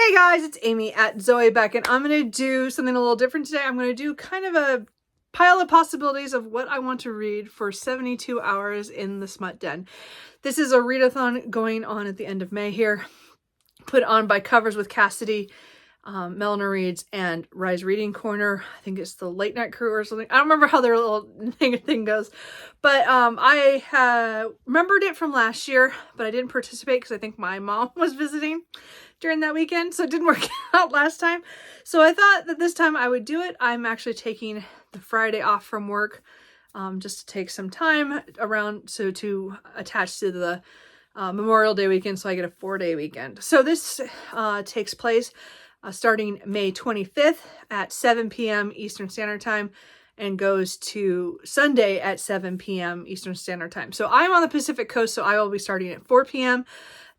Hey guys, it's Amy at Zoe Beck, and I'm going to do something a little different today. I'm going to do kind of a pile of possibilities of what I want to read for 72 hours in the Smut Den. This is a readathon going on at the end of May here, put on by Covers with Cassidy, Melina Reads, and Rise Reading Corner. I think it's the Late Night Crew or something. I don't remember how their little thing goes, but I remembered it from last year, but I didn't participate because I think my mom was visiting during that weekend, so it didn't work out last time. So I thought that this time I would do it. I'm actually taking the Friday off from work just to take some time around, so to attach to the Memorial Day weekend, so I get a 4-day weekend. So this takes place starting May 25th at 7 p.m. Eastern Standard Time and goes to Sunday at 7 p.m. Eastern Standard Time. So I'm on the Pacific Coast, so I will be starting at 4 p.m.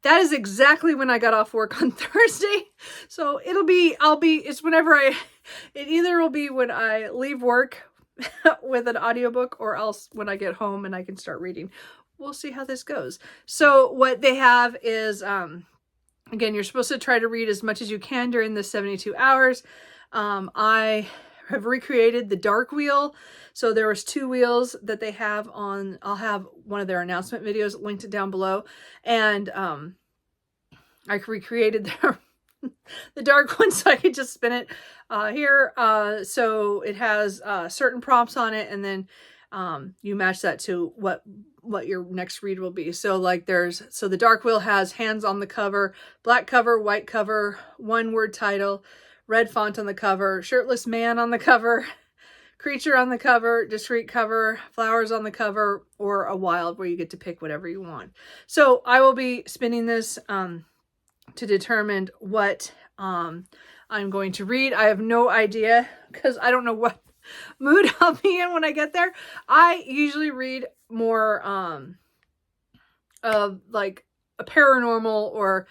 That is exactly when I got off work on Thursday. So it's whenever it either will be when I leave work with an audiobook, or else when I get home and I can start reading. We'll see how this goes. So what they have is, again, you're supposed to try to read as much as you can during the 72 hours. I have recreated the dark wheel. So there was 2 wheels that they have on, I'll have one of their announcement videos linked down below. And I recreated the dark one so I could just spin it here. So it has certain prompts on it, and then you match that to what your next read will be. So like so the dark wheel has hands on the cover, black cover, white cover, 1-word title, red font on the cover, shirtless man on the cover, creature on the cover, discreet cover, flowers on the cover, or a wild, where you get to pick whatever you want. So I will be spinning this to determine what I'm going to read. I have no idea because I don't know what mood I'll be in when I get there. I usually read more of like a paranormal or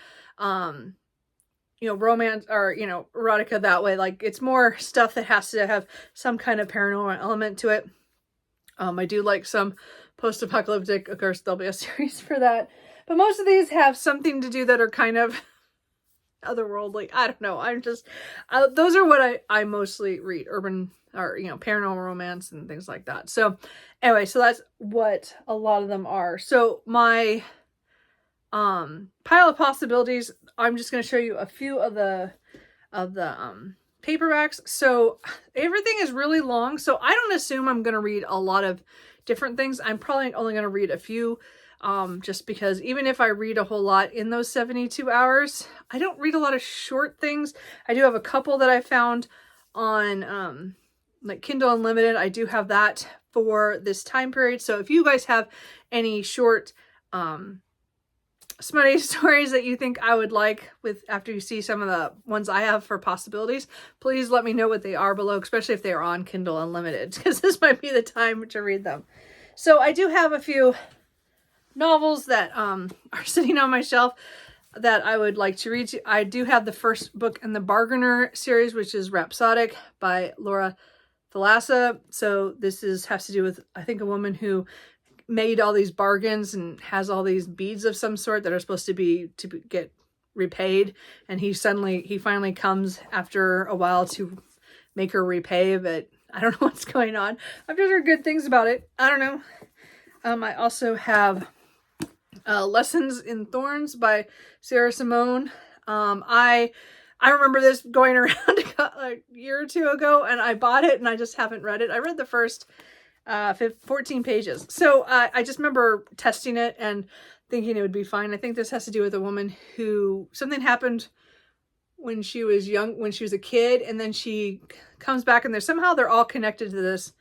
romance, or erotica that way. Like it's more stuff that has to have some kind of paranormal element to it. I do like some post-apocalyptic. Of course, there'll be a series for that, but most of these have something to do that are kind of otherworldly. I don't know. I'm just those are what I mostly read, urban or paranormal romance and things like that. So anyway, so that's what a lot of them are. So my pile of possibilities, I'm just going to show you a few of the paperbacks. So everything is really long, so I don't assume I'm going to read a lot of different things. I'm probably only going to read a few, just because even if I read a whole lot in those 72 hours, I don't read a lot of short things. I do have a couple that I found on like Kindle Unlimited. I do have that for this time period. So if you guys have any short smutty stories that you think I would like after you see some of the ones I have for possibilities, please let me know what they are below, especially if they are on Kindle Unlimited, because this might be the time to read them. So I do have a few novels that are sitting on my shelf that I would like to read. I do have the first book in the Bargainer series, which is Rhapsodic by Laura Thalassa. So this has to do with, I think, a woman who made all these bargains and has all these beads of some sort that are supposed to get repaid, and he finally comes after a while to make her repay, but I don't know what's going on. I've just heard good things about it. I don't know. I also have Lessons in Thorns by Sarah Simone. I remember this going around a year or 2 ago, and I bought it and I just haven't read it. I read the first 14 pages. So I just remember testing it and thinking it would be fine. I think this has to do with a woman who, something happened when she was young, when she was a kid, and then she comes back, and somehow they're all connected to this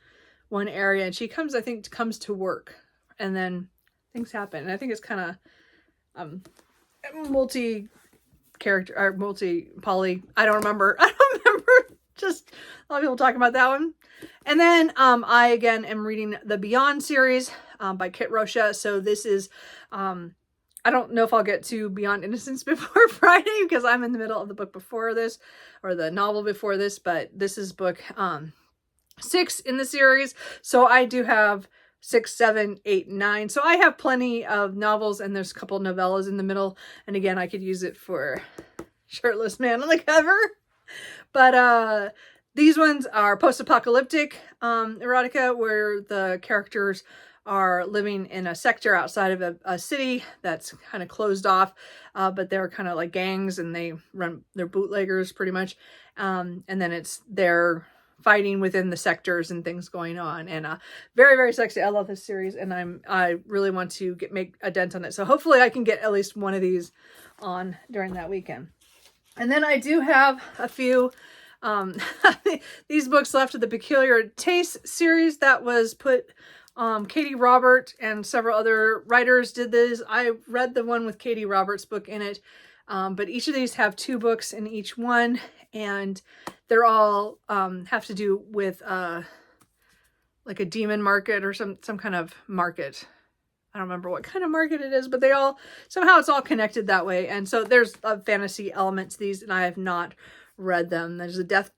one area, and she comes to work, and then things happen. And I think it's kind of multi-character or multi-poly. I don't remember. Just a lot of people talking about that one. And then I again am reading the Beyond series by Kit Rocha. So this is I don't know if I'll get to Beyond Innocence before Friday, because I'm in the middle of the book before this, or the novel before this, but this is book 6 in the series. So I do have 6, 7, 8, 9. So I have plenty of novels, and there's a couple novellas in the middle. And again, I could use it for shirtless man on the cover. But these ones are post-apocalyptic erotica, where the characters are living in a sector outside of a city that's kind of closed off, but they're kind of like gangs, and they're bootleggers pretty much. And then they're fighting within the sectors and things going on, and very, very sexy. I love this series, and I really want to make a dent on it. So hopefully I can get at least one of these on during that weekend. And then I do have a few these books left of the Peculiar Taste series that was put. Katie Robert and several other writers did this. I read the one with Katie Roberts' book in it, but each of these have 2 books in each one, and they're all have to do with like a demon market or some kind of market. I don't remember what kind of market it is, but somehow it's all connected that way. And so there's a fantasy element to these, and I have not read them. There's The Death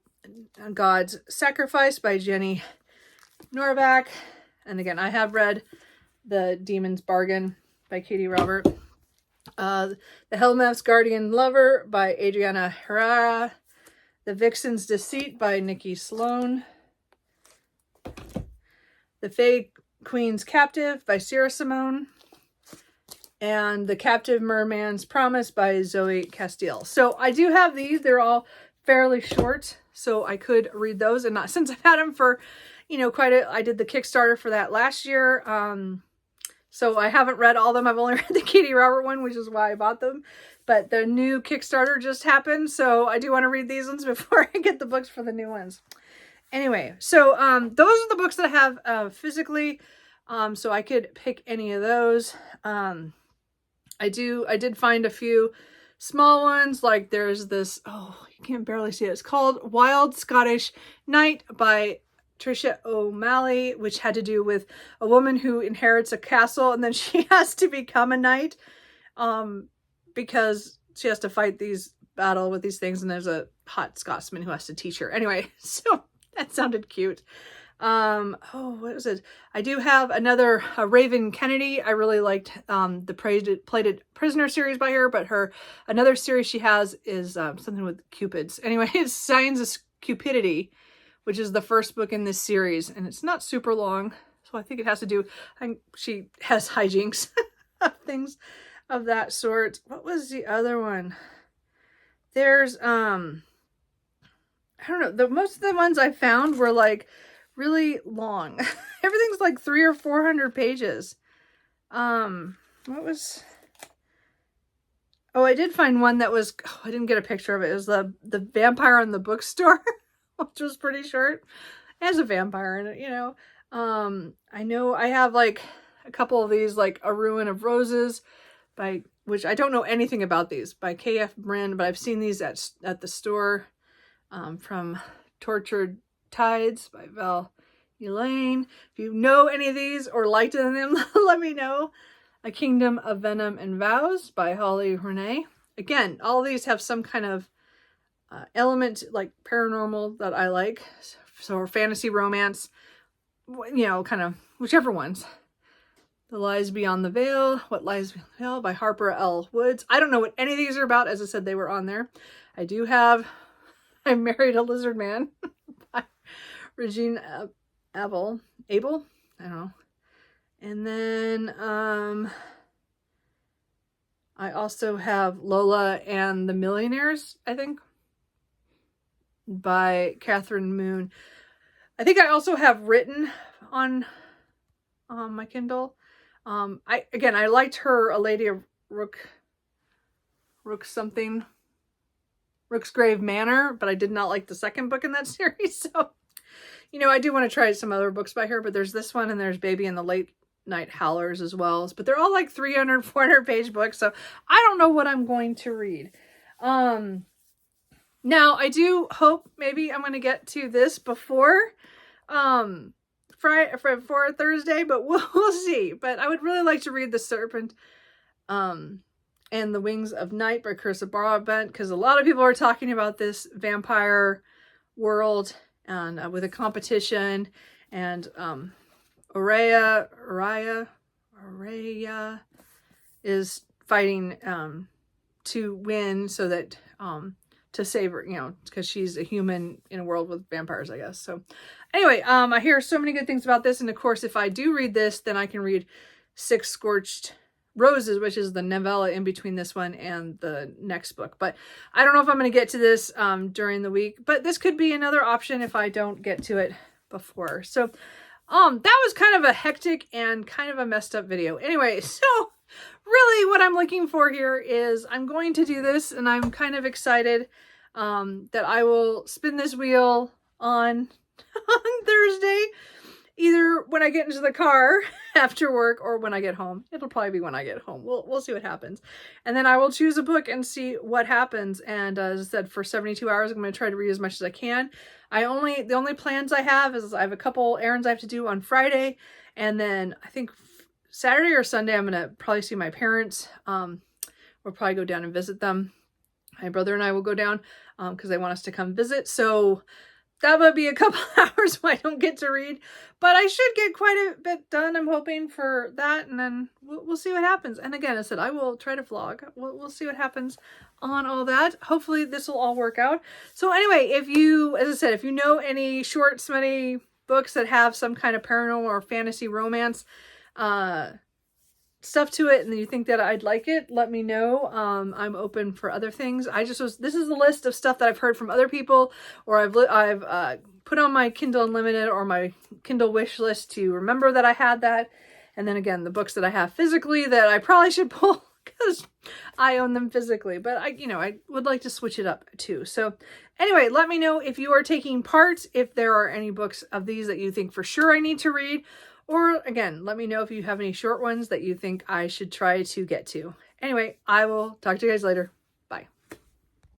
God's Sacrifice by Jenny Norback. And again, I have read The Demon's Bargain by Katie Robert. The Hellmouth's Guardian Lover by Adriana Herrera. The Vixen's Deceit by Nikki Sloan. The Fae Queen's Captive by Sierra Simone. And The Captive Merman's Promise by Zoe Castile. So I do have these. They're all fairly short, so I could read those. And not since I've had them for, I did the Kickstarter for that last year. So I haven't read all of them. I've only read the Katie Robert one, which is why I bought them. But the new Kickstarter just happened, so I do want to read these ones before I get the books for the new ones. Anyway, so those are the books that I have physically, so I could pick any of those. I did find a few small ones, like there's this, you can't barely see it. It's called Wild Scottish Night by Tricia O'Malley, which had to do with a woman who inherits a castle, and then she has to become a knight because she has to fight battle with these things, and there's a hot Scotsman who has to teach her. Anyway, so that sounded cute. What was it? I do have another Raven Kennedy. I really liked the Plated Prisoner series by her, but another series she has is something with cupids. Anyway, it's Signs of Cupidity, which is the first book in this series, and it's not super long, so I think it has to do, she has hijinks, things of that sort. What was the other one? There's, I don't know, most of the ones I found were like really long. Everything's like 300 or 400 pages. What was, I did find one that was, I didn't get a picture of it. It was the Vampire in the Bookstore, which was pretty short. It has a vampire in it, I know I have like a couple of these, like A Ruin of Roses which I don't know anything about these, by K.F. Brand, but I've seen these at the store. From Tortured Tides by Val Elaine. If you know any of these or liked them, let me know. A Kingdom of Venom and Vows by Holly Renee. Again, all these have some kind of element like paranormal that I like. So fantasy romance, kind of whichever ones. The Lies Beyond the Veil, What Lies Beyond the Veil by Harper L. Woods. I don't know what any of these are about. As I said, they were on there. I do have I Married a Lizard Man by Regine Abel. I don't know. And then I also have Lola and the Millionaires, I think, by Catherine Moon. I think I also have Written on my Kindle. I liked her, A Lady of Rooksgrave Manor, but I did not like the second book in that series. So, I do want to try some other books by her, but there's this one, and there's Baby and the Late Night Howlers as well. But they're all like 300, 400 page books, so I don't know what I'm going to read. Now I do hope maybe I'm going to get to this before Friday for Thursday, but we'll see. But I would really like to read The Serpent and the Wings of Night by Carissa Broadbent, because a lot of people are talking about this vampire world and with a competition, and Araya is fighting to win so that to save her, you know, because she's a human in a world with vampires, I guess. So anyway, I hear so many good things about this. And of course, if I do read this, then I can read Six Scorched Roses, which is the novella in between this one and the next book. But I don't know if I'm going to get to this during the week, but this could be another option if I don't get to it before. So that was kind of a hectic and kind of a messed up video. Anyway, so really what I'm looking for here is I'm going to do this, and I'm kind of excited that I will spin this wheel on Thursday, either when I get into the car after work or when I get home. It'll probably be when I get home. We'll see what happens. And then I will choose a book and see what happens. And as I said, for 72 hours, I'm going to try to read as much as I can. The only plans I have is I have a couple errands I have to do on Friday. And then I think Saturday or Sunday, I'm going to probably see my parents. We'll probably go down and visit them. My brother and I will go down because they want us to come visit. So that would be a couple hours when I don't get to read, but I should get quite a bit done. I'm hoping for that, and then we'll see what happens. And again, I said I will try to vlog. We'll see what happens on all that. Hopefully this will all work out. So anyway, if you, as I said, if you know any short, smutty books that have some kind of paranormal or fantasy romance stuff to it, and you think that I'd like it, let me know. I'm open for other things. This is a list of stuff that I've heard from other people, or I've put on my Kindle Unlimited or my Kindle wish list to remember that I had that. And then again, the books that I have physically that I probably should pull because I own them physically, but I would like to switch it up too. So anyway, let me know if you are taking part, if there are any books of these that you think for sure I need to read. Or again, let me know if you have any short ones that you think I should try to get to. Anyway, I will talk to you guys later.